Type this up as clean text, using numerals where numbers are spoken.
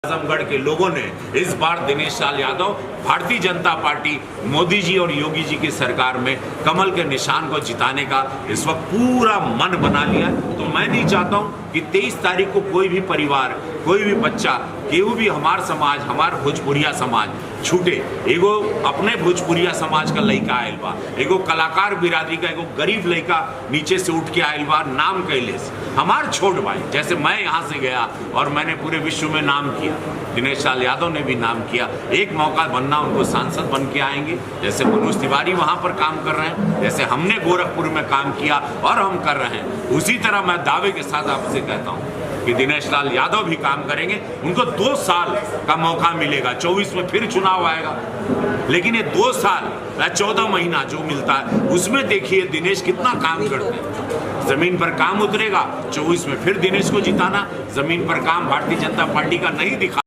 आजमगढ़ के लोगों ने इस बार दिनेश लाल यादव भारतीय जनता पार्टी मोदी जी और योगी जी की सरकार में कमल के निशान को जिताने का इस वक्त पूरा मन बना लिया। तो मैं नहीं चाहता हूं कि 23 तारीख को कोई भी परिवार, कोई भी बच्चा, केहू भी हमार समाज, हमार भोजपुरिया समाज छूटे। एगो अपने भोजपुरिया समाज का लड़का आयल बा, एगो कलाकार बिरादरी का एगो गरीब लड़का नीचे से उठ के आयल बा, नाम कैले हमार छोट भाई। जैसे मैं यहाँ से गया और मैंने पूरे विश्व में नाम किया, दिनेश लाल यादव ने भी नाम किया। एक मौका बनना, उनको सांसद बन के आएंगे। जैसे मनोज तिवारी वहाँ पर काम कर रहे हैं, जैसे हमने गोरखपुर में काम किया और हम कर रहे हैं, उसी तरह मैं दावे के साथ आपसे कहता हूँ कि दिनेश लाल यादव भी काम करेंगे। उनको 2 साल का मौका मिलेगा, 24 में फिर चुनाव आएगा, लेकिन ये 2 साल या 14 महीना जो मिलता है उसमें देखिए दिनेश कितना काम करते हैं। जमीन पर काम उतरेगा, 24 में फिर दिनेश को जिताना। जमीन पर काम भारतीय जनता पार्टी का नहीं दिखा